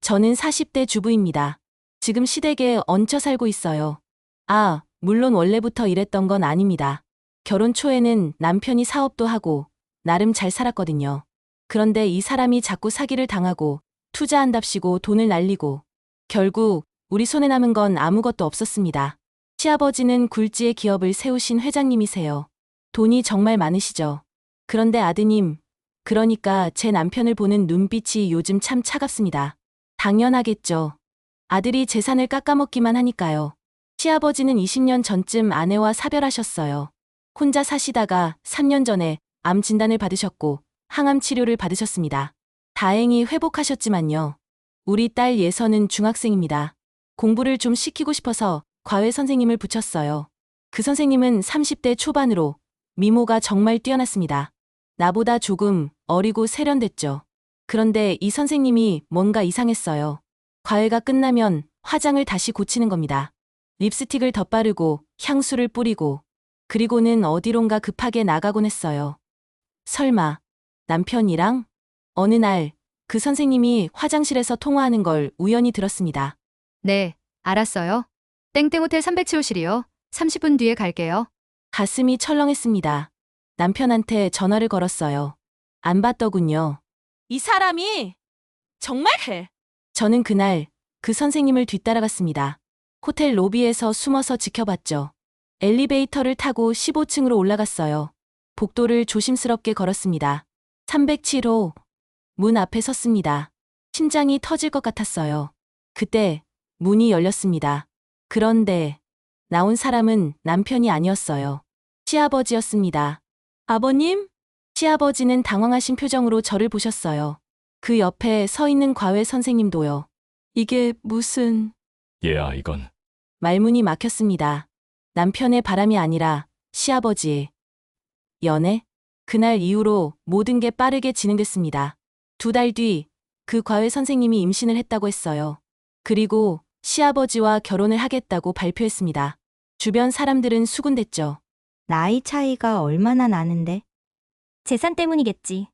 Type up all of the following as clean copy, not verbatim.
저는 40대 주부입니다. 지금 시댁에 얹혀 살고 있어요. 물론 원래부터 이랬던 건 아닙니다. 결혼 초에는 남편이 사업도 하고 나름 잘 살았거든요. 그런데 이 사람이 자꾸 사기를 당하고 투자한답시고 돈을 날리고 결국 우리 손에 남은 건 아무것도 없었습니다. 시아버지는 굴지의 기업을 세우신 회장님이세요. 돈이 정말 많으시죠. 그런데 아드님, 그러니까 제 남편을 보는 눈빛이 요즘 참 차갑습니다. 당연하겠죠. 아들이 재산을 깎아먹기만 하니까요. 시아버지는 20년 전쯤 아내와 사별하셨어요. 혼자 사시다가 3년 전에 암 진단을 받으셨고 항암 치료를 받으셨습니다. 다행히 회복하셨지만요. 우리 딸 예선은 중학생입니다. 공부를 좀 시키고 싶어서 과외 선생님을 붙였어요. 그 선생님은 30대 초반으로 미모가 정말 뛰어났습니다. 나보다 조금 어리고 세련됐죠. 그런데 이 선생님이 뭔가 이상했어요. 과외가 끝나면 화장을 다시 고치는 겁니다. 립스틱을 덧바르고 향수를 뿌리고 그리고는 어디론가 급하게 나가곤 했어요. 설마 남편이랑? 어느 날 그 선생님이 화장실에서 통화하는 걸 우연히 들었습니다. 네, 알았어요. 땡땡 호텔 307호실이요. 30분 뒤에 갈게요. 가슴이 철렁했습니다. 남편한테 전화를 걸었어요. 안 받더군요. 이 사람이 정말 해. 저는 그날 그 선생님을 뒤따라갔습니다. 호텔 로비에서 숨어서 지켜봤죠. 엘리베이터를 타고 15층으로 올라갔어요. 복도를 조심스럽게 걸었습니다. 307호. 문 앞에 섰습니다. 심장이 터질 것 같았어요. 그때 문이 열렸습니다. 그런데 나온 사람은 남편이 아니었어요. 시아버지였습니다. 아버님? 시아버지는 당황하신 표정으로 저를 보셨어요. 그 옆에 서 있는 과외 선생님도요. 이게 무슨... 얘야, 이건. 말문이 막혔습니다. 남편의 바람이 아니라 시아버지의 연애? 그날 이후로 모든 게 빠르게 진행됐습니다. 2달 뒤 그 과외 선생님이 임신을 했다고 했어요. 그리고 시아버지와 결혼을 하겠다고 발표했습니다. 주변 사람들은 수군댔죠. 나이 차이가 얼마나 나는데? 재산 때문이겠지.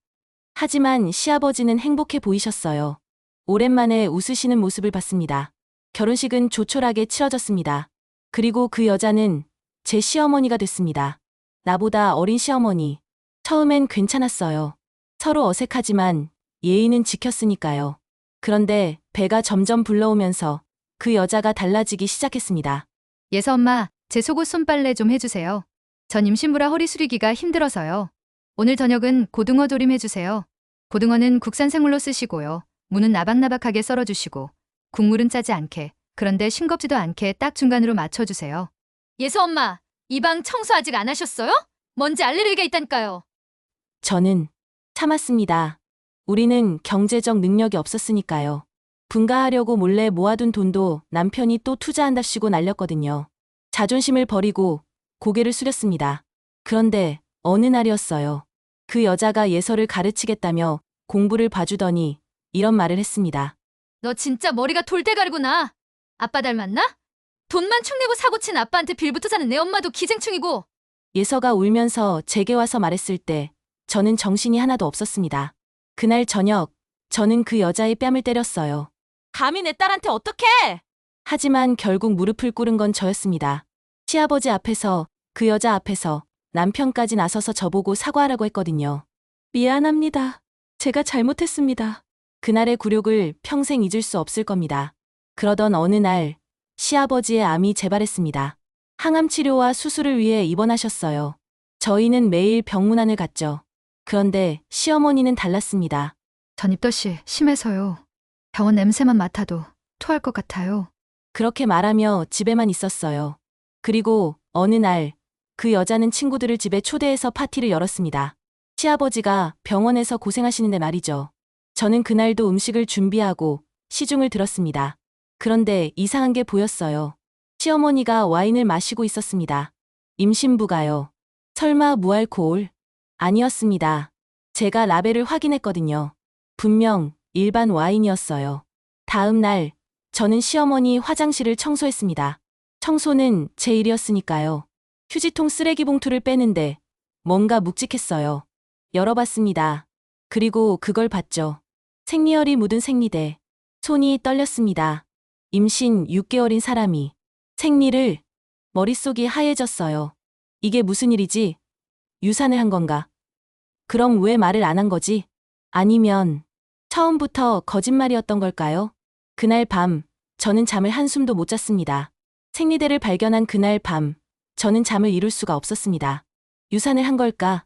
하지만 시아버지는 행복해 보이셨어요. 오랜만에 웃으시는 모습을 봤습니다. 결혼식은 조촐하게 치러졌습니다. 그리고 그 여자는 제 시어머니가 됐습니다. 나보다 어린 시어머니. 처음엔 괜찮았어요. 서로 어색하지만 예의는 지켰으니까요. 그런데 배가 점점 불러오면서 그 여자가 달라지기 시작했습니다. 예서 엄마, 제 속옷 손빨래 좀 해주세요. 전 임신부라 허리 수리기가 힘들어서요. 오늘 저녁은 고등어 조림 해주세요. 고등어는 국산 생물로 쓰시고요. 무는 나박나박하게 썰어주시고 국물은 짜지 않게, 그런데 싱겁지도 않게 딱 중간으로 맞춰주세요. 예서 엄마, 이 방 청소 아직 안 하셨어요? 먼지 알레르기가 있다니까요. 저는 참았습니다. 우리는 경제적 능력이 없었으니까요. 분가하려고 몰래 모아둔 돈도 남편이 또 투자한답시고 날렸거든요. 자존심을 버리고 고개를 숙였습니다. 그런데 어느 날이었어요. 그 여자가 예서를 가르치겠다며 공부를 봐주더니 이런 말을 했습니다. 너 진짜 머리가 돌대가리구나. 아빠 닮았나? 돈만 축 내고 사고친 아빠한테 빌부터 사는 내 엄마도 기생충이고. 예서가 울면서 제게 와서 말했을 때 저는 정신이 하나도 없었습니다. 그날 저녁 저는 그 여자의 뺨을 때렸어요. 감히 내 딸한테 어떡해! 하지만 결국 무릎을 꿇은 건 저였습니다. 시아버지 앞에서 그 여자 앞에서 남편까지 나서서 저보고 사과하라고 했거든요. 미안합니다. 제가 잘못했습니다. 그날의 굴욕을 평생 잊을 수 없을 겁니다. 그러던 어느 날 시아버지의 암이 재발했습니다. 항암 치료와 수술을 위해 입원하셨어요. 저희는 매일 병문안을 갔죠. 그런데 시어머니는 달랐습니다. 전 입덧이 심해서요. 병원 냄새만 맡아도 토할 것 같아요. 그렇게 말하며 집에만 있었어요. 그리고 어느 날 그 여자는 친구들을 집에 초대해서 파티를 열었습니다. 시아버지가 병원에서 고생하시는데 말이죠. 저는 그날도 음식을 준비하고 시중을 들었습니다. 그런데 이상한 게 보였어요. 시어머니가 와인을 마시고 있었습니다. 임신부가요. 설마 무알코올? 아니었습니다. 제가 라벨을 확인했거든요. 분명 일반 와인이었어요. 다음 날 저는 시어머니 화장실을 청소했습니다. 청소는 제 일이었으니까요. 휴지통 쓰레기 봉투를 빼는데 뭔가 묵직했어요. 열어봤습니다. 그리고 그걸 봤죠. 생리혈이 묻은 생리대. 손이 떨렸습니다. 임신 6개월인 사람이 생리를 머릿속이 하얘졌어요. 이게 무슨 일이지? 유산을 한 건가? 그럼 왜 말을 안 한 거지? 아니면 처음부터 거짓말이었던 걸까요? 그날 밤 저는 잠을 한숨도 못 잤습니다. 생리대를 발견한 그날 밤 저는 잠을 이룰 수가 없었습니다. 유산을 한 걸까?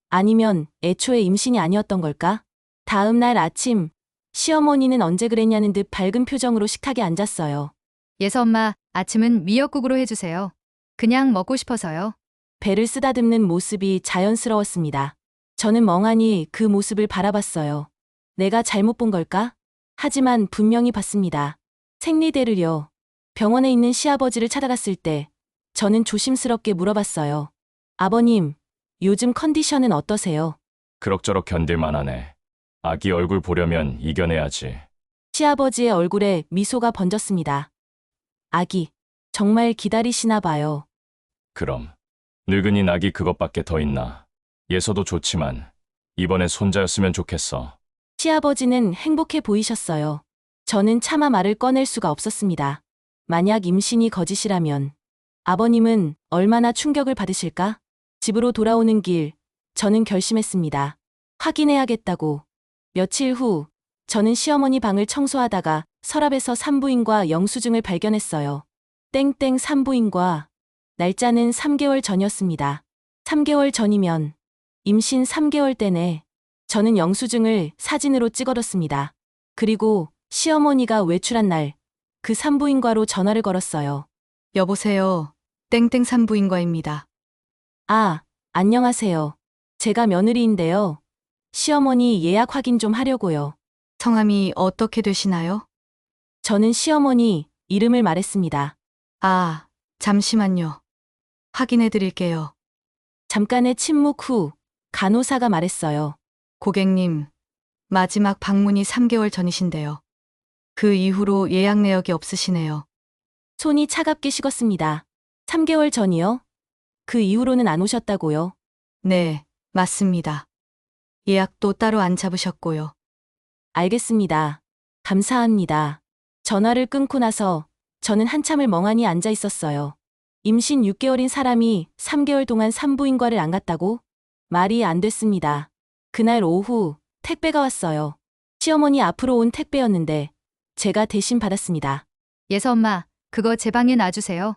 아니면 애초에 임신이 아니었던 걸까? 다음 날 아침 시어머니는 언제 그랬냐는 듯 밝은 표정으로 식탁에 앉았어요. 예서 엄마, 아침은 미역국으로 해주세요. 그냥 먹고 싶어서요. 배를 쓰다듬는 모습이 자연스러웠습니다. 저는 멍하니 그 모습을 바라봤어요. 내가 잘못 본 걸까? 하지만 분명히 봤습니다. 생리대를요. 병원에 있는 시아버지를 찾아갔을 때 저는 조심스럽게 물어봤어요. 아버님, 요즘 컨디션은 어떠세요? 그럭저럭 견딜만 하네. 아기 얼굴 보려면 이겨내야지. 시아버지의 얼굴에 미소가 번졌습니다. 아기, 정말 기다리시나 봐요. 그럼 늙은이 낙이 그것밖에 더 있나. 예서도 좋지만 이번엔 손자였으면 좋겠어. 시아버지는 행복해 보이셨어요. 저는 차마 말을 꺼낼 수가 없었습니다. 만약 임신이 거짓이라면 아버님은 얼마나 충격을 받으실까? 집으로 돌아오는 길, 저는 결심했습니다. 확인해야겠다고. 며칠 후, 저는 시어머니 방을 청소하다가 서랍에서 산부인과 영수증을 발견했어요. 땡땡 산부인과 날짜는 3개월 전이었습니다. 3개월 전이면 임신 3개월 때네. 저는 영수증을 사진으로 찍어뒀습니다. 그리고 시어머니가 외출한 날, 그 산부인과로 전화를 걸었어요. 여보세요. 땡땡 산부인과입니다. 아, 안녕하세요. 제가 며느리인데요. 시어머니 예약 확인 좀 하려고요. 성함이 어떻게 되시나요? 저는 시어머니 이름을 말했습니다. 아, 잠시만요. 확인해 드릴게요. 잠깐의 침묵 후 간호사가 말했어요. 고객님, 마지막 방문이 3개월 전이신데요. 그 이후로 예약 내역이 없으시네요. 손이 차갑게 식었습니다. 3개월 전이요? 그 이후로는 안 오셨다고요? 네, 맞습니다. 예약도 따로 안 잡으셨고요. 알겠습니다. 감사합니다. 전화를 끊고 나서 저는 한참을 멍하니 앉아 있었어요. 임신 6개월인 사람이 3개월 동안 산부인과를 안 갔다고? 말이 안 됐습니다. 그날 오후 택배가 왔어요. 시어머니 앞으로 온 택배였는데 제가 대신 받았습니다. 예서 엄마, 그거 제 방에 놔주세요.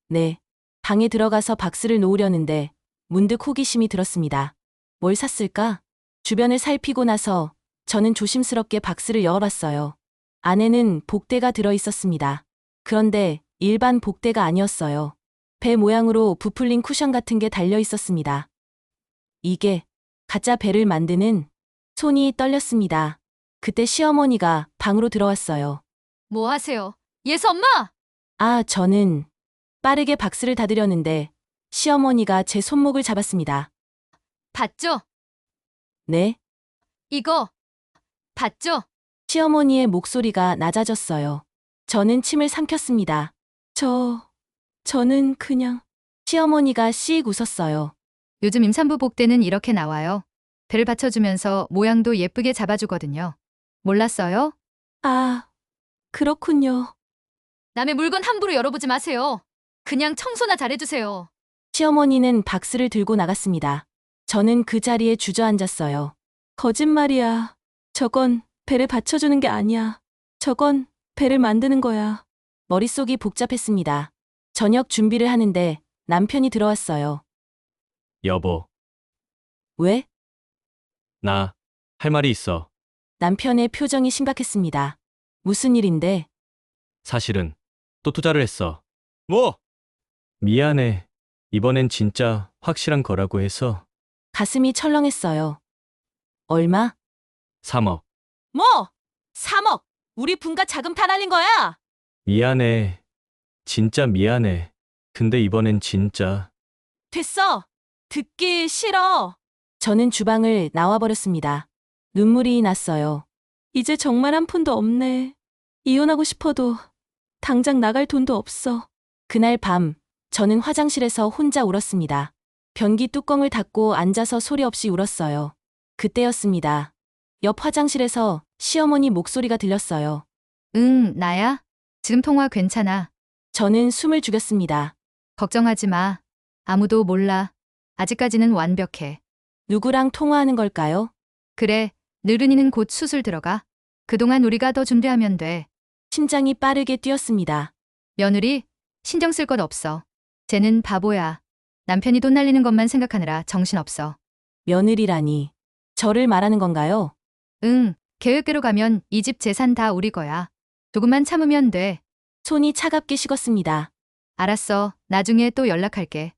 네. 방에 들어가서 박스를 놓으려는데 문득 호기심이 들었습니다. 뭘 샀을까? 주변을 살피고 나서 저는 조심스럽게 박스를 열어봤어요. 안에는 복대가 들어 있었습니다. 그런데 일반 복대가 아니었어요. 배 모양으로 부풀린 쿠션 같은 게 달려 있었습니다. 이게 가짜 배를 만드는 손이 떨렸습니다. 그때 시어머니가 방으로 들어왔어요. 뭐 하세요? 예서 엄마! 아, 저는 빠르게 박스를 닫으려는데 시어머니가 제 손목을 잡았습니다. 봤죠? 네? 이거 봤죠? 시어머니의 목소리가 낮아졌어요. 저는 침을 삼켰습니다. 저는 그냥... 시어머니가 씩 웃었어요. 요즘 임산부 복대는 이렇게 나와요. 배를 받쳐주면서 모양도 예쁘게 잡아주거든요. 몰랐어요? 아, 그렇군요. 남의 물건 함부로 열어보지 마세요. 그냥 청소나 잘해주세요. 시어머니는 박스를 들고 나갔습니다. 저는 그 자리에 주저앉았어요. 거짓말이야. 저건 배를 받쳐주는 게 아니야. 저건 배를 만드는 거야. 머릿속이 복잡했습니다. 저녁 준비를 하는데 남편이 들어왔어요. 여보, 왜? 나 할 말이 있어. 남편의 표정이 심각했습니다. 무슨 일인데? 사실은 또 투자를 했어. 뭐? 미안해. 이번엔 진짜 확실한 거라고 해서 가슴이 철렁했어요. 얼마? 3억. 뭐? 3억! 우리 분가 자금 다 날린 거야! 미안해. 진짜 미안해. 근데 이번엔 진짜 됐어! 듣기 싫어! 저는 주방을 나와버렸습니다. 눈물이 났어요. 이제 정말 한 푼도 없네. 이혼하고 싶어도 당장 나갈 돈도 없어. 그날 밤, 저는 화장실에서 혼자 울었습니다. 변기 뚜껑을 닫고 앉아서 소리 없이 울었어요. 그때였습니다. 옆 화장실에서 시어머니 목소리가 들렸어요. 응, 나야? 지금 통화 괜찮아. 저는 숨을 죽였습니다. 걱정하지 마. 아무도 몰라. 아직까지는 완벽해. 누구랑 통화하는 걸까요? 그래, 느른이는 곧 수술 들어가. 그동안 우리가 더 준비하면 돼. 심장이 빠르게 뛰었습니다. 며느리, 신경 쓸 것 없어. 쟤는 바보야. 남편이 돈 날리는 것만 생각하느라 정신없어. 며느리라니. 저를 말하는 건가요? 응, 계획대로 가면 이 집 재산 다 우리 거야. 조금만 참으면 돼. 손이 차갑게 식었습니다. 알았어. 나중에 또 연락할게.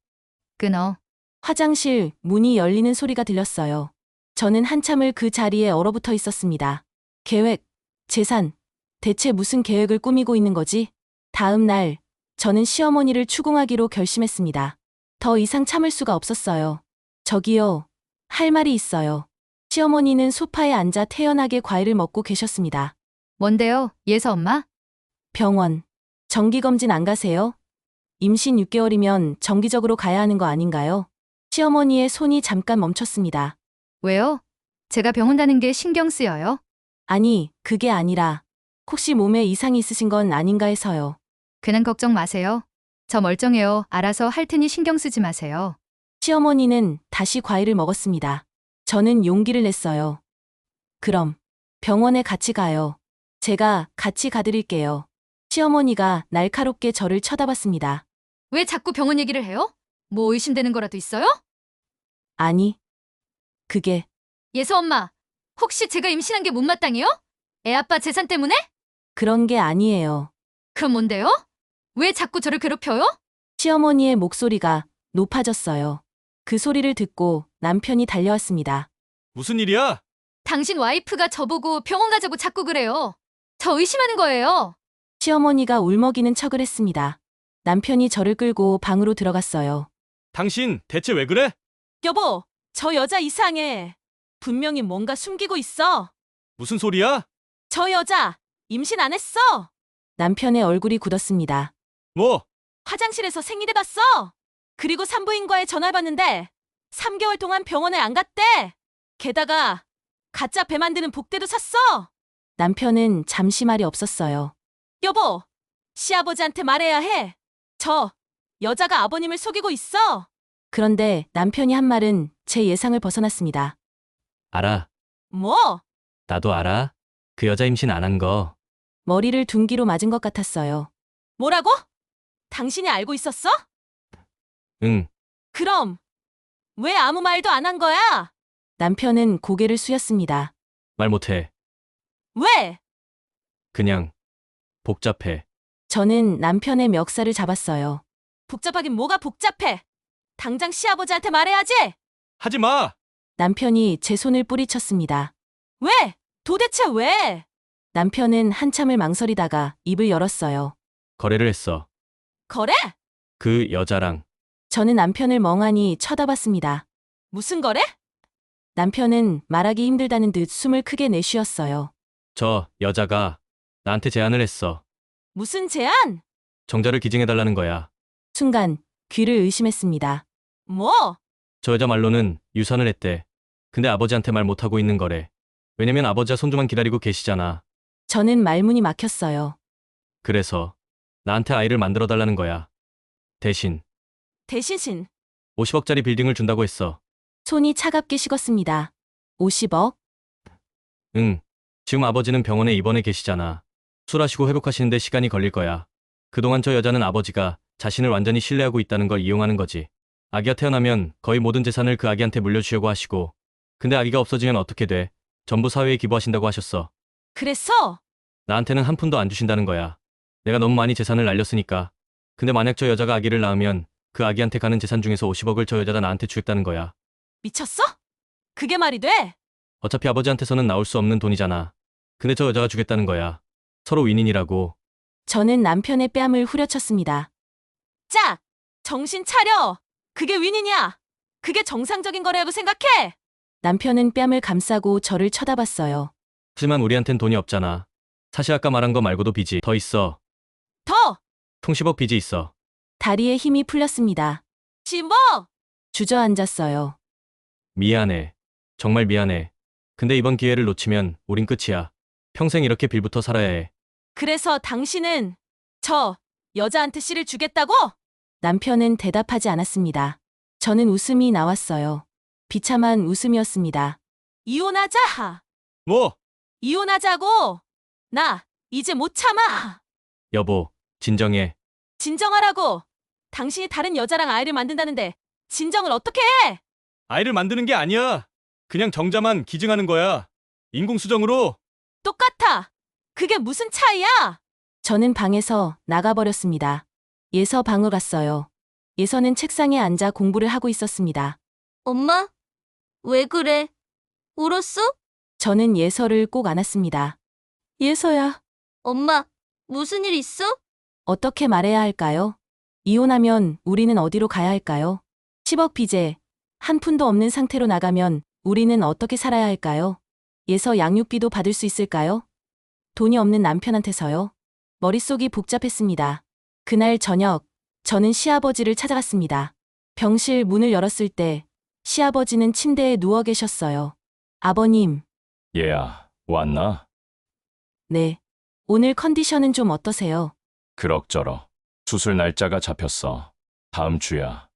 끊어. 화장실 문이 열리는 소리가 들렸어요. 저는 한참을 그 자리에 얼어붙어 있었습니다. 계획, 재산, 대체 무슨 계획을 꾸미고 있는 거지? 다음 날, 저는 시어머니를 추궁하기로 결심했습니다. 더 이상 참을 수가 없었어요. 저기요, 할 말이 있어요. 시어머니는 소파에 앉아 태연하게 과일을 먹고 계셨습니다. 뭔데요, 예서 엄마? 병원. 정기검진 안 가세요? 임신 6개월이면 정기적으로 가야 하는 거 아닌가요? 시어머니의 손이 잠깐 멈췄습니다. 왜요? 제가 병원 가는 게 신경 쓰여요? 아니, 그게 아니라 혹시 몸에 이상이 있으신 건 아닌가 해서요. 그냥 걱정 마세요. 저 멀쩡해요. 알아서 할 테니 신경 쓰지 마세요. 시어머니는 다시 과일을 먹었습니다. 저는 용기를 냈어요. 그럼 병원에 같이 가요. 제가 같이 가드릴게요. 시어머니가 날카롭게 저를 쳐다봤습니다. 왜 자꾸 병원 얘기를 해요? 뭐 의심되는 거라도 있어요? 아니, 그게 예서 엄마, 혹시 제가 임신한 게 못마땅해요? 애 아빠 재산 때문에? 그런 게 아니에요. 그럼 뭔데요? 왜 자꾸 저를 괴롭혀요? 시어머니의 목소리가 높아졌어요. 그 소리를 듣고 남편이 달려왔습니다. 무슨 일이야? 당신 와이프가 저보고 병원 가자고 자꾸 그래요. 저 의심하는 거예요. 시어머니가 울먹이는 척을 했습니다. 남편이 저를 끌고 방으로 들어갔어요. 당신 대체 왜 그래? 여보, 저 여자 이상해. 분명히 뭔가 숨기고 있어. 무슨 소리야? 저 여자 임신 안 했어. 남편의 얼굴이 굳었습니다. 뭐? 화장실에서 생리대 봤어. 그리고 산부인과에 전화 받는데 3개월 동안 병원에 안 갔대. 게다가 가짜 배 만드는 복대도 샀어. 남편은 잠시 말이 없었어요. 여보, 시아버지한테 말해야 해. 저 여자가 아버님을 속이고 있어. 그런데 남편이 한 말은 제 예상을 벗어났습니다. 알아. 뭐? 나도 알아. 그 여자 임신 안 한 거. 머리를 둔기로 맞은 것 같았어요. 뭐라고? 당신이 알고 있었어? 응. 그럼 왜 아무 말도 안 한 거야? 남편은 고개를 숙였습니다. 말 못해. 왜? 그냥 복잡해. 저는 남편의 멱살을 잡았어요. 복잡하긴 뭐가 복잡해? 당장 시아버지한테 말해야지. 하지 마. 남편이 제 손을 뿌리쳤습니다. 왜? 도대체 왜? 남편은 한참을 망설이다가 입을 열었어요. 거래를 했어. 거래? 그 여자랑. 저는 남편을 멍하니 쳐다봤습니다. 무슨 거래? 남편은 말하기 힘들다는 듯 숨을 크게 내쉬었어요. 저 여자가 나한테 제안을 했어. 무슨 제안? 정자를 기증해달라는 거야. 순간 귀를 의심했습니다. 뭐? 저 여자 말로는 유산을 했대. 근데 아버지한테 말 못하고 있는 거래. 왜냐면 아버지가 손주만 기다리고 계시잖아. 저는 말문이 막혔어요. 그래서 나한테 아이를 만들어 달라는 거야. 대신 대신 50억짜리 빌딩을 준다고 했어. 손이 차갑게 식었습니다. 50억? 응. 지금 아버지는 병원에 입원해 계시잖아. 술하시고 회복하시는데 시간이 걸릴 거야. 그동안 저 여자는 아버지가 자신을 완전히 신뢰하고 있다는 걸 이용하는 거지. 아기가 태어나면 거의 모든 재산을 그 아기한테 물려주려고 하시고, 근데 아기가 없어지면 어떻게 돼? 전부 사회에 기부하신다고 하셨어. 그랬어? 나한테는 한 푼도 안 주신다는 거야. 내가 너무 많이 재산을 날렸으니까. 근데 만약 저 여자가 아기를 낳으면 그 아기한테 가는 재산 중에서 50억을 저 여자가 나한테 주겠다는 거야. 미쳤어? 그게 말이 돼? 어차피 아버지한테서는 나올 수 없는 돈이잖아. 근데 저 여자가 주겠다는 거야. 서로 윈윈이라고. 저는 남편의 뺨을 후려쳤습니다. 짝! 정신 차려! 그게 윈이냐? 그게 정상적인 거라고 생각해! 남편은 뺨을 감싸고 저를 쳐다봤어요. 하지만 우리한텐 돈이 없잖아. 사실 아까 말한 거 말고도 빚이 더 있어. 더! 총 10억 빚이 있어. 다리에 힘이 풀렸습니다. 10억! 주저앉았어요. 미안해. 정말 미안해. 근데 이번 기회를 놓치면 우린 끝이야. 평생 이렇게 빌부터 살아야 해. 그래서 당신은 저 여자한테 씨를 주겠다고? 남편은 대답하지 않았습니다. 저는 웃음이 나왔어요. 비참한 웃음이었습니다. 이혼하자! 뭐? 이혼하자고! 나 이제 못 참아! 여보, 진정해. 진정하라고! 당신이 다른 여자랑 아이를 만든다는데 진정을 어떻게 해! 아이를 만드는 게 아니야. 그냥 정자만 기증하는 거야. 인공수정으로. 똑같아! 그게 무슨 차이야! 저는 방에서 나가버렸습니다. 예서 방으로 갔어요. 예서는 책상에 앉아 공부를 하고 있었습니다. 엄마? 왜 그래? 울었어? 저는 예서를 꼭 안았습니다. 예서야, 엄마, 무슨 일 있어? 어떻게 말해야 할까요? 이혼하면 우리는 어디로 가야 할까요? 10억 빚에 한 푼도 없는 상태로 나가면 우리는 어떻게 살아야 할까요? 예서 양육비도 받을 수 있을까요? 돈이 없는 남편한테서요. 머릿속이 복잡했습니다. 그날 저녁, 저는 시아버지를 찾아갔습니다. 병실 문을 열었을 때 시아버지는 침대에 누워 계셨어요. 아버님, 얘야, 왔나? 네. 오늘 컨디션은 좀 어떠세요? 그럭저럭. 수술 날짜가 잡혔어. 다음 주야.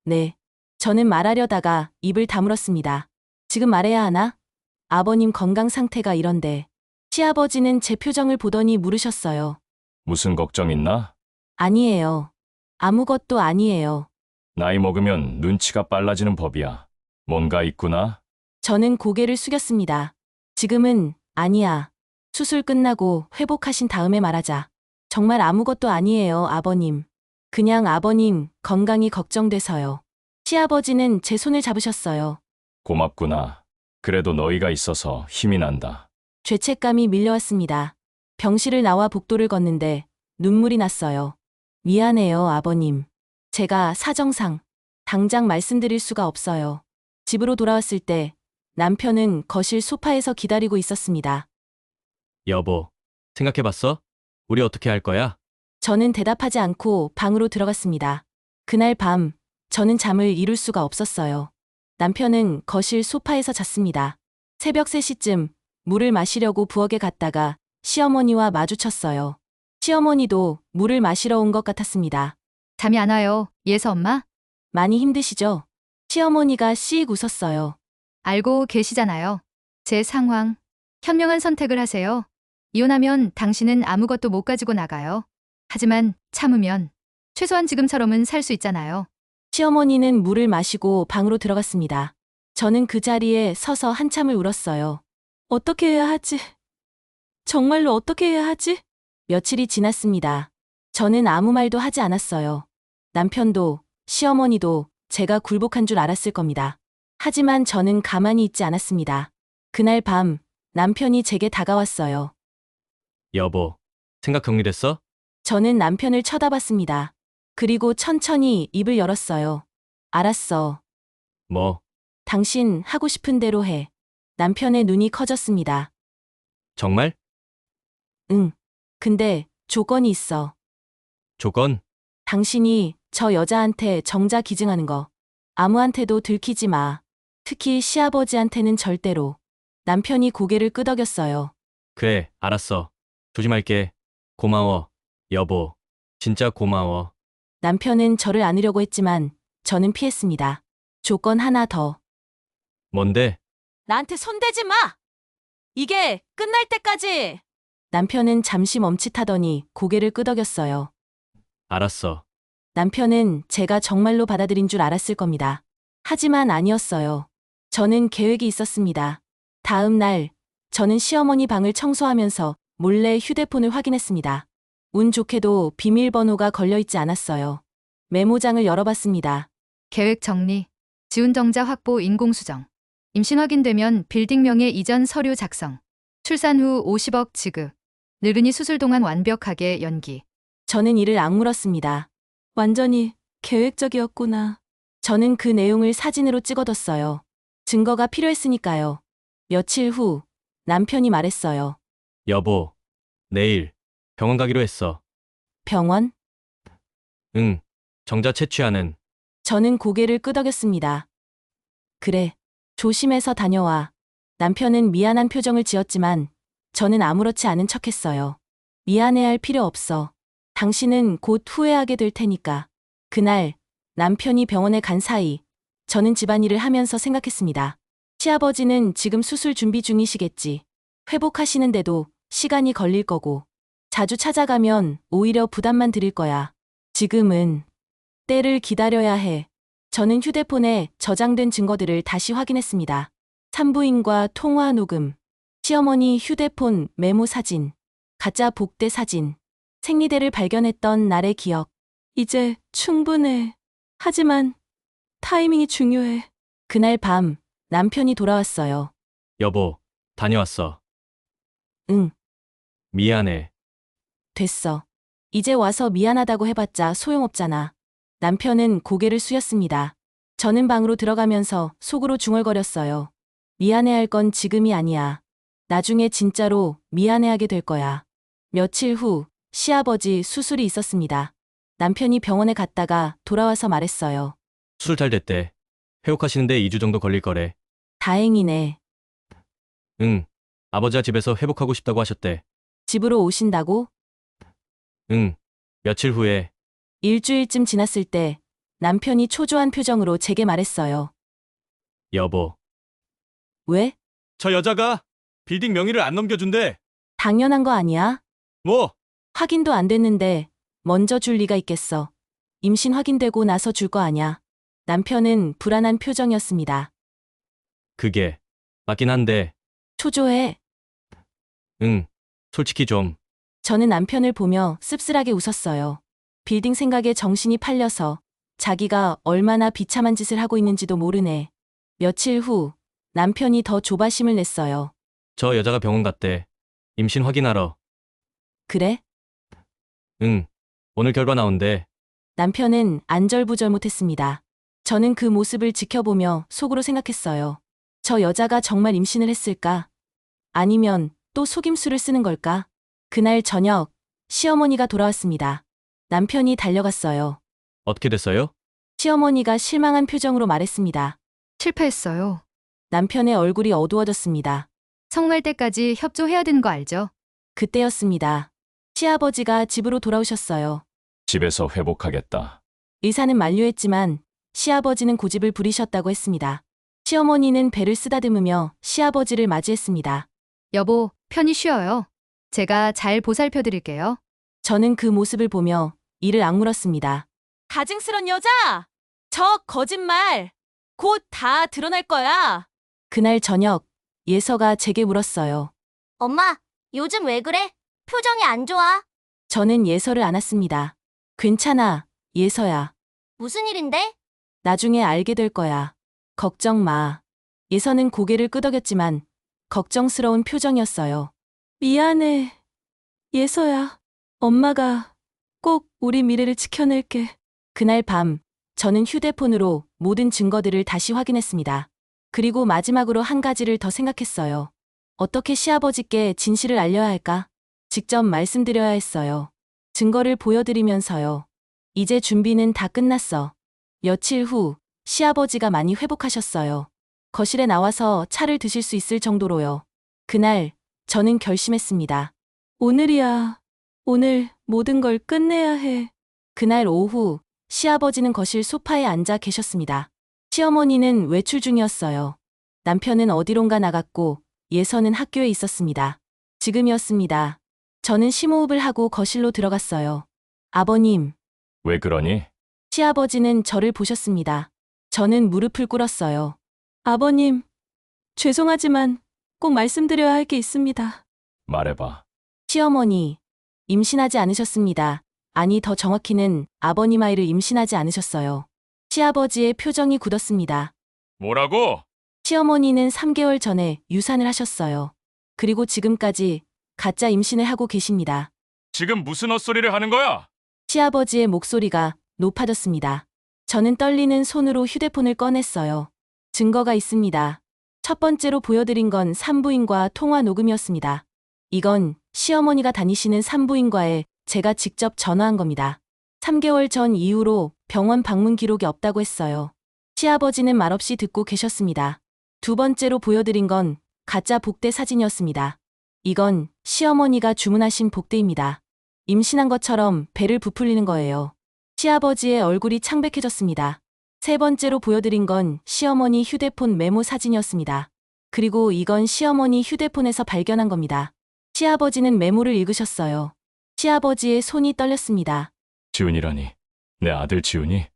네. 저는 말하려다가 입을 다물었습니다. 지금 말해야 하나? 아버님 건강 상태가 이런데. 시아버지는 제 표정을 보더니 물으셨어요. 무슨 걱정 있나? 아니에요. 아무것도 아니에요. 나이 먹으면 눈치가 빨라지는 법이야. 뭔가 있구나? 저는 고개를 숙였습니다. 지금은 아니야. 수술 끝나고 회복하신 다음에 말하자. 정말 아무것도 아니에요, 아버님. 그냥 아버님 건강이 걱정돼서요. 시아버지는 제 손을 잡으셨어요. 고맙구나. 그래도 너희가 있어서 힘이 난다. 죄책감이 밀려왔습니다. 병실을 나와 복도를 걷는데 눈물이 났어요. 미안해요, 아버님. 제가 사정상 당장 말씀드릴 수가 없어요. 집으로 돌아왔을 때 남편은 거실 소파에서 기다리고 있었습니다. 여보, 생각해봤어? 우리 어떻게 할 거야? 저는 대답하지 않고 방으로 들어갔습니다. 그날 밤 저는 잠을 이룰 수가 없었어요. 남편은 거실 소파에서 잤습니다. 새벽 3시쯤 물을 마시려고 부엌에 갔다가 시어머니와 마주쳤어요. 시어머니도 물을 마시러 온 것 같았습니다. 잠이 안 와요. 예서 엄마? 많이 힘드시죠? 시어머니가 씩 웃었어요. 알고 계시잖아요. 제 상황. 현명한 선택을 하세요. 이혼하면 당신은 아무것도 못 가지고 나가요. 하지만 참으면 최소한 지금처럼은 살 수 있잖아요. 시어머니는 물을 마시고 방으로 들어갔습니다. 저는 그 자리에 서서 한참을 울었어요. 어떻게 해야 하지? 정말로 어떻게 해야 하지? 며칠이 지났습니다. 저는 아무 말도 하지 않았어요. 남편도 시어머니도 제가 굴복한 줄 알았을 겁니다. 하지만 저는 가만히 있지 않았습니다. 그날 밤 남편이 제게 다가왔어요. 여보, 생각 정리됐어? 저는 남편을 쳐다봤습니다. 그리고 천천히 입을 열었어요. 알았어. 뭐, 당신 하고 싶은 대로 해. 남편의 눈이 커졌습니다. 정말? 응. 근데 조건이 있어. 조건? 당신이 저 여자한테 정자 기증하는 거. 아무한테도 들키지 마. 특히 시아버지한테는 절대로. 남편이 고개를 끄덕였어요. 그래, 알았어. 조심할게. 고마워, 여보. 진짜 고마워. 남편은 저를 안으려고 했지만 저는 피했습니다. 조건 하나 더. 뭔데? 나한테 손대지 마! 이게 끝날 때까지! 남편은 잠시 멈칫하더니 고개를 끄덕였어요. 알았어. 남편은 제가 정말로 받아들인 줄 알았을 겁니다. 하지만 아니었어요. 저는 계획이 있었습니다. 다음 날, 저는 시어머니 방을 청소하면서 몰래 휴대폰을 확인했습니다. 운 좋게도 비밀번호가 걸려있지 않았어요. 메모장을 열어봤습니다. 계획 정리. 지운 정자 확보 인공수정. 임신 확인되면 빌딩 명의 이전 서류 작성. 출산 후 50억 지급. 늙은이 수술 동안 완벽하게 연기. 저는 이를 악물었습니다. 완전히 계획적이었구나. 저는 그 내용을 사진으로 찍어뒀어요. 증거가 필요했으니까요. 며칠 후 남편이 말했어요. 여보, 내일 병원 가기로 했어. 병원? 응, 정자 채취하는. 저는 고개를 끄덕였습니다. 그래, 조심해서 다녀와. 남편은 미안한 표정을 지었지만 저는 아무렇지 않은 척했어요. 미안해할 필요 없어. 당신은 곧 후회하게 될 테니까. 그날 남편이 병원에 간 사이 저는 집안일을 하면서 생각했습니다. 시아버지는 지금 수술 준비 중이시겠지. 회복하시는데도 시간이 걸릴 거고. 자주 찾아가면 오히려 부담만 드릴 거야. 지금은 때를 기다려야 해. 저는 휴대폰에 저장된 증거들을 다시 확인했습니다. 산부인과 통화 녹음, 시어머니 휴대폰 메모 사진, 가짜 복대 사진, 생리대를 발견했던 날의 기억. 이제 충분해. 하지만 타이밍이 중요해. 그날 밤 남편이 돌아왔어요. 여보, 다녀왔어. 응, 미안해. 됐어. 이제 와서 미안하다고 해봤자 소용없잖아. 남편은 고개를 숙였습니다. 저는 방으로 들어가면서 속으로 중얼거렸어요. 미안해할 건 지금이 아니야. 나중에 진짜로 미안해하게 될 거야. 며칠 후 시아버지 수술이 있었습니다. 남편이 병원에 갔다가 돌아와서 말했어요. 수술 잘 됐대. 회복하시는데 2주 정도 걸릴 거래. 다행이네. 응. 아버지가 집에서 회복하고 싶다고 하셨대. 집으로 오신다고? 응. 며칠 후에 일주일쯤 지났을 때 남편이 초조한 표정으로 제게 말했어요. 여보, 왜? 저 여자가 빌딩 명의를 안 넘겨준대. 당연한 거 아니야? 뭐? 확인도 안 됐는데 먼저 줄 리가 있겠어. 임신 확인되고 나서 줄 거 아냐. 남편은 불안한 표정이었습니다. 그게 맞긴 한데. 초조해. 응. 솔직히 좀. 저는 남편을 보며 씁쓸하게 웃었어요. 빌딩 생각에 정신이 팔려서 자기가 얼마나 비참한 짓을 하고 있는지도 모르네. 며칠 후 남편이 더 조바심을 냈어요. 저 여자가 병원 갔대. 임신 확인하러. 그래? 응. 오늘 결과 나온대. 남편은 안절부절 못했습니다. 저는 그 모습을 지켜보며 속으로 생각했어요. 저 여자가 정말 임신을 했을까? 아니면 또 속임수를 쓰는 걸까? 그날 저녁 시어머니가 돌아왔습니다. 남편이 달려갔어요. 어떻게 됐어요? 시어머니가 실망한 표정으로 말했습니다. 실패했어요. 남편의 얼굴이 어두워졌습니다. 성날 때까지 협조해야 되는 거 알죠? 그때였습니다. 시아버지가 집으로 돌아오셨어요. 집에서 회복하겠다. 의사는 만류했지만 시아버지는 고집을 부리셨다고 했습니다. 시어머니는 배를 쓰다듬으며 시아버지를 맞이했습니다. 여보, 편히 쉬어요. 제가 잘 보살펴 드릴게요. 저는 그 모습을 보며 이를 악물었습니다. 가증스런 여자! 저 거짓말! 곧 다 드러날 거야! 그날 저녁 예서가 제게 물었어요. 엄마, 요즘 왜 그래? 표정이 안 좋아. 저는 예서를 안았습니다. 괜찮아, 예서야. 무슨 일인데? 나중에 알게 될 거야. 걱정 마. 예서는 고개를 끄덕였지만 걱정스러운 표정이었어요. 미안해. 예서야. 엄마가 꼭 우리 미래를 지켜낼게. 그날 밤 저는 휴대폰으로 모든 증거들을 다시 확인했습니다. 그리고 마지막으로 한 가지를 더 생각했어요. 어떻게 시아버지께 진실을 알려야 할까? 직접 말씀드려야 했어요. 증거를 보여드리면서요. 이제 준비는 다 끝났어. 며칠 후 시아버지가 많이 회복하셨어요. 거실에 나와서 차를 드실 수 있을 정도로요. 그날 저는 결심했습니다. 오늘이야. 오늘 모든 걸 끝내야 해. 그날 오후 시아버지는 거실 소파에 앉아 계셨습니다. 시어머니는 외출 중이었어요. 남편은 어디론가 나갔고 예서는 학교에 있었습니다. 지금이었습니다. 저는 심호흡을 하고 거실로 들어갔어요. 아버님, 왜 그러니? 시아버지는 저를 보셨습니다. 저는 무릎을 꿇었어요. 아버님, 죄송하지만 꼭 말씀드려야 할 게 있습니다. 말해봐. 시어머니, 임신하지 않으셨습니다. 아니, 더 정확히는 아버님 아이를 임신하지 않으셨어요. 시아버지의 표정이 굳었습니다. 뭐라고? 시어머니는 3개월 전에 유산을 하셨어요. 그리고 지금까지 가짜 임신을 하고 계십니다. 지금 무슨 헛소리를 하는 거야? 시아버지의 목소리가 높아졌습니다. 저는 떨리는 손으로 휴대폰을 꺼냈어요. 증거가 있습니다. 첫 번째로 보여드린 건 산부인과 통화 녹음이었습니다. 이건 시어머니가 다니시는 산부인과에 제가 직접 전화한 겁니다. 3개월 전 이후로 병원 방문 기록이 없다고 했어요. 시아버지는 말없이 듣고 계셨습니다. 두 번째로 보여드린 건 가짜 복대 사진이었습니다. 이건 시어머니가 주문하신 복대입니다. 임신한 것처럼 배를 부풀리는 거예요. 시아버지의 얼굴이 창백해졌습니다. 세 번째로 보여드린 건 시어머니 휴대폰 메모 사진이었습니다. 그리고 이건 시어머니 휴대폰에서 발견한 겁니다. 시아버지는 메모를 읽으셨어요. 시아버지의 손이 떨렸습니다. 지훈이라니. 내 아들 지훈이?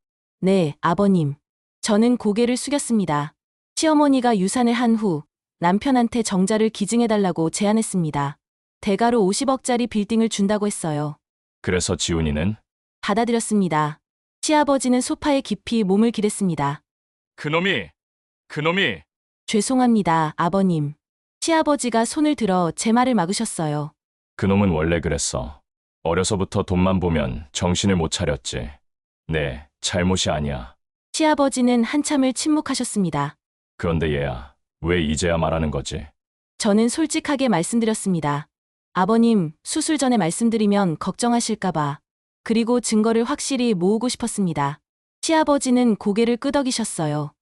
네, 아버님. 저는 고개를 숙였습니다. 시어머니가 유산을 한 후 남편한테 정자를 기증해달라고 제안했습니다. 대가로 50억짜리 빌딩을 준다고 했어요. 그래서 지훈이는? 받아들였습니다. 시아버지는 소파에 깊이 몸을 기댔습니다. 그놈이! 죄송합니다, 아버님. 시아버지가 손을 들어 제 말을 막으셨어요. 그놈은 원래 그랬어. 어려서부터 돈만 보면 정신을 못 차렸지. 네, 잘못이 아니야. 시아버지는 한참을 침묵하셨습니다. 그런데 얘야, 왜 이제야 말하는 거지? 저는 솔직하게 말씀드렸습니다. 아버님, 수술 전에 말씀드리면 걱정하실까봐. 그리고 증거를 확실히 모으고 싶었습니다. 시아버지는 고개를 끄덕이셨어요.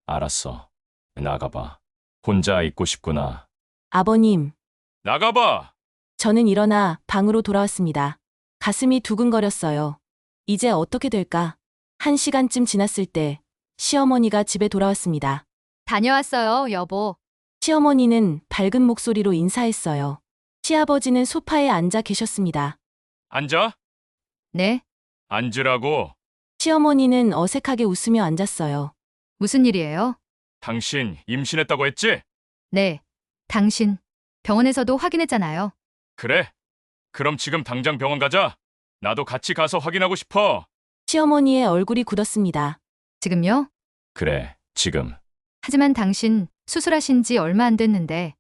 알았어. 나가봐. 혼자 있고 싶구나. 아버님, 나가봐! 저는 일어나 방으로 돌아왔습니다. 가슴이 두근거렸어요. 이제 어떻게 될까? 1시간쯤 지났을 때 시어머니가 집에 돌아왔습니다. 다녀왔어요, 여보. 시어머니는 밝은 목소리로 인사했어요. 시아버지는 소파에 앉아 계셨습니다. 앉아? 네, 앉으라고. 시어머니는 어색하게 웃으며 앉았어요. 무슨 일이에요? 당신 임신했다고 했지? 네, 당신. 병원에서도 확인했잖아요. 그래. 그럼 지금 당장 병원 가자. 나도 같이 가서 확인하고 싶어. 시어머니의 얼굴이 굳었습니다. 지금요? 그래, 지금. 하지만 당신 수술하신 지 얼마 안 됐는데.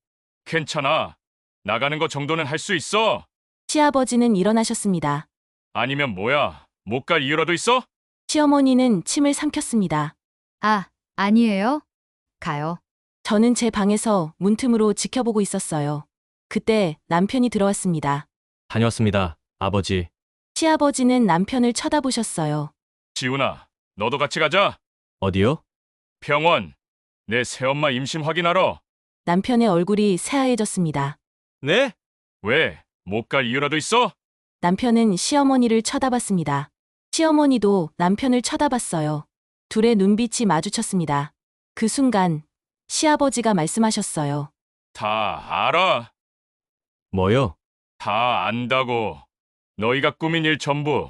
괜찮아. 나가는 거 정도는 할 수 있어. 시아버지는 일어나셨습니다. 아니면 뭐야? 못 갈 이유라도 있어? 시어머니는 침을 삼켰습니다. 아, 아니에요? 가요. 저는 제 방에서 문틈으로 지켜보고 있었어요. 그때 남편이 들어왔습니다. 다녀왔습니다, 아버지. 시아버지는 남편을 쳐다보셨어요. 지훈아, 너도 같이 가자. 어디요? 병원. 내 새엄마 임신 확인하러. 남편의 얼굴이 새하얘졌습니다. 네? 왜? 못 갈 이유라도 있어? 남편은 시어머니를 쳐다봤습니다. 시어머니도 남편을 쳐다봤어요. 둘의 눈빛이 마주쳤습니다. 그 순간 시아버지가 말씀하셨어요. 다 알아. 뭐요? 다 안다고. 너희가 꾸민 일 전부.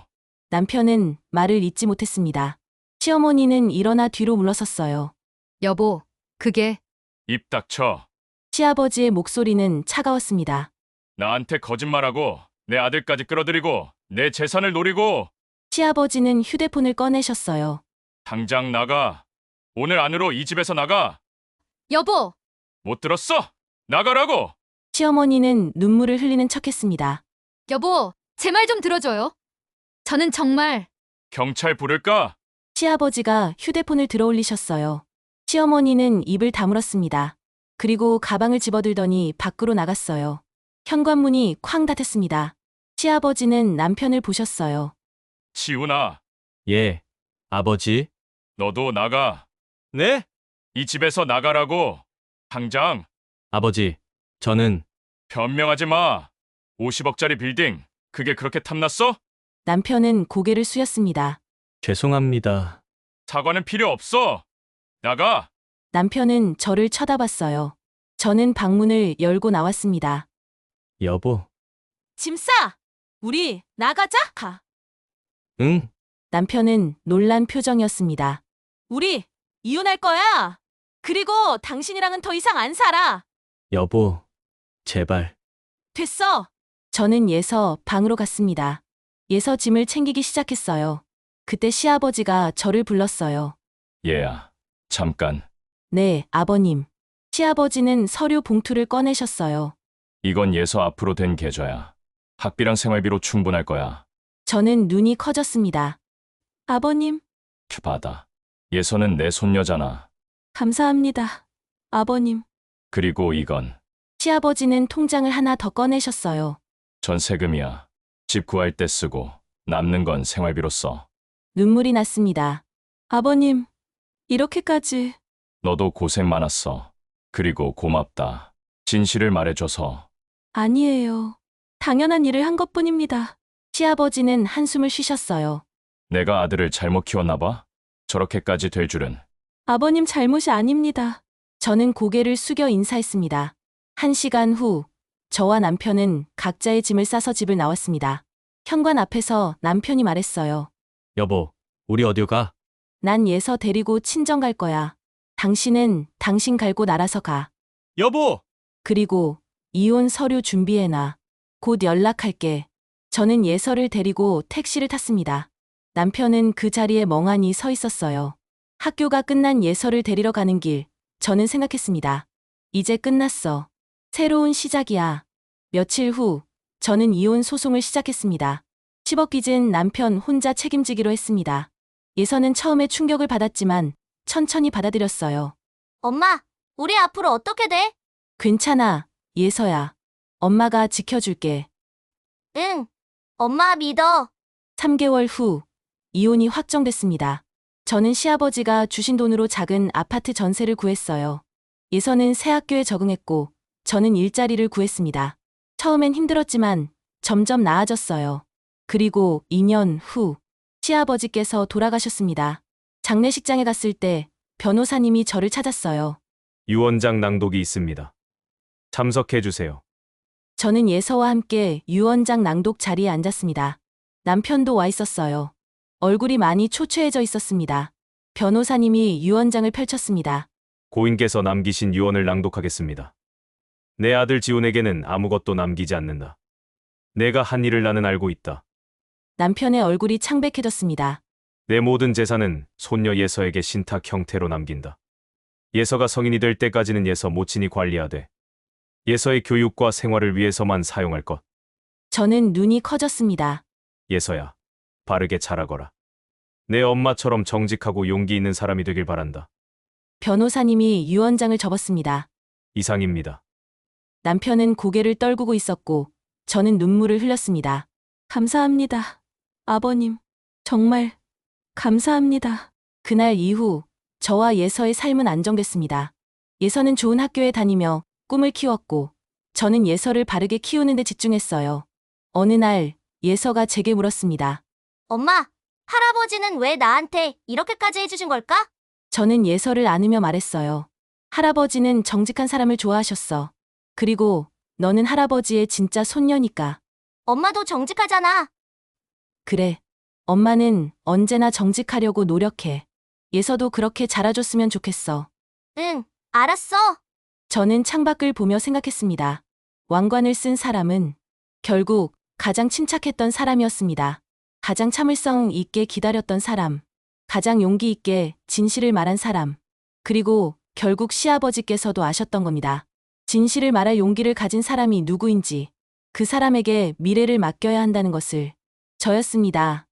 남편은 말을 잇지 못했습니다. 시어머니는 일어나 뒤로 물러섰어요. 여보, 그게 입 닥쳐. 시아버지의 목소리는 차가웠습니다. 나한테 거짓말하고 내 아들까지 끌어들이고 내 재산을 노리고 시아버지는 휴대폰을 꺼내셨어요. 당장 나가. 오늘 안으로 이 집에서 나가. 여보! 못 들었어? 나가라고. 시어머니는 눈물을 흘리는 척했습니다. 여보, 제 말 좀 들어줘요. 저는 정말 경찰 부를까? 시아버지가 휴대폰을 들어올리셨어요. 시어머니는 입을 다물었습니다. 그리고 가방을 집어들더니 밖으로 나갔어요. 현관문이 쾅 닫혔습니다. 시아버지는 남편을 보셨어요. 지훈아, 예, 아버지. 너도 나가. 네? 이 집에서 나가라고. 당장. 아버지, 저는 변명하지 마. 50억짜리 빌딩. 그게 그렇게 탐났어? 남편은 고개를 숙였습니다. 죄송합니다. 사과는 필요 없어. 나가. 남편은 저를 쳐다봤어요. 저는 방문을 열고 나왔습니다. 여보. 짐 싸! 우리 나가자! 가. 응? 남편은 놀란 표정이었습니다. 우리 이혼할 거야! 그리고 당신이랑은 더 이상 안 살아! 여보. 제발. 됐어! 저는 예서 방으로 갔습니다. 예서 짐을 챙기기 시작했어요. 그때 시아버지가 저를 불렀어요. 얘야, 잠깐. 네, 아버님. 시아버지는 서류 봉투를 꺼내셨어요. 이건 예서 앞으로 된 계좌야. 학비랑 생활비로 충분할 거야. 저는 눈이 커졌습니다. 아버님, 받아. 예서는 내 손녀잖아. 감사합니다. 아버님. 그리고 이건 시아버지는 통장을 하나 더 꺼내셨어요. 전세금이야. 집 구할 때 쓰고 남는 건 생활비로 써. 눈물이 났습니다. 아버님, 이렇게까지. 너도 고생 많았어. 그리고 고맙다. 진실을 말해줘서. 아니에요. 당연한 일을 한 것뿐입니다. 시아버지는 한숨을 쉬셨어요. 내가 아들을 잘못 키웠나 봐? 저렇게까지 될 줄은. 아버님 잘못이 아닙니다. 저는 고개를 숙여 인사했습니다. 1시간 후, 저와 남편은 각자의 짐을 싸서 집을 나왔습니다. 현관 앞에서 남편이 말했어요. 여보, 우리 어딜 가? 난 예서 데리고 친정 갈 거야. 당신은 당신 갈고 날아서 가. 여보! 그리고 이혼 서류 준비해놔. 곧 연락할게. 저는 예서를 데리고 택시를 탔습니다. 남편은 그 자리에 멍하니 서 있었어요. 학교가 끝난 예서를 데리러 가는 길, 저는 생각했습니다. 이제 끝났어. 새로운 시작이야. 며칠 후, 저는 이혼 소송을 시작했습니다. 10억 빚은 남편 혼자 책임지기로 했습니다. 예서는 처음에 충격을 받았지만 천천히 받아들였어요. 엄마, 우리 앞으로 어떻게 돼? 괜찮아, 예서야. 엄마가 지켜줄게. 응. 엄마 믿어. 3개월 후, 이혼이 확정됐습니다. 저는 시아버지가 주신 돈으로 작은 아파트 전세를 구했어요. 예서는 새 학교에 적응했고, 저는 일자리를 구했습니다. 처음엔 힘들었지만 점점 나아졌어요. 그리고 2년 후, 시아버지께서 돌아가셨습니다. 장례식장에 갔을 때 변호사님이 저를 찾았어요. 유언장 낭독이 있습니다. 참석해 주세요. 저는 예서와 함께 유언장 낭독 자리에 앉았습니다. 남편도 와 있었어요. 얼굴이 많이 초췌해져 있었습니다. 변호사님이 유언장을 펼쳤습니다. 고인께서 남기신 유언을 낭독하겠습니다. 내 아들 지훈에게는 아무것도 남기지 않는다. 내가 한 일을 나는 알고 있다. 남편의 얼굴이 창백해졌습니다. 내 모든 재산은 손녀 예서에게 신탁 형태로 남긴다. 예서가 성인이 될 때까지는 예서 모친이 관리하되 예서의 교육과 생활을 위해서만 사용할 것. 저는 눈이 커졌습니다. 예서야, 바르게 자라거라. 내 엄마처럼 정직하고 용기 있는 사람이 되길 바란다. 변호사님이 유언장을 접었습니다. 이상입니다. 남편은 고개를 떨구고 있었고, 저는 눈물을 흘렸습니다. 감사합니다. 아버님, 정말 감사합니다. 그날 이후 저와 예서의 삶은 안정됐습니다. 예서는 좋은 학교에 다니며 꿈을 키웠고, 저는 예서를 바르게 키우는 데 집중했어요. 어느 날 예서가 제게 물었습니다. 엄마, 할아버지는 왜 나한테 이렇게까지 해주신 걸까? 저는 예서를 안으며 말했어요. 할아버지는 정직한 사람을 좋아하셨어. 그리고 너는 할아버지의 진짜 손녀니까. 엄마도 정직하잖아. 그래. 엄마는 언제나 정직하려고 노력해. 예서도 그렇게 자라줬으면 좋겠어. 응, 알았어. 저는 창밖을 보며 생각했습니다. 왕관을 쓴 사람은 결국 가장 침착했던 사람이었습니다. 가장 참을성 있게 기다렸던 사람. 가장 용기 있게 진실을 말한 사람. 그리고 결국 시아버지께서도 아셨던 겁니다. 진실을 말할 용기를 가진 사람이 누구인지, 그 사람에게 미래를 맡겨야 한다는 것을. 저였습니다.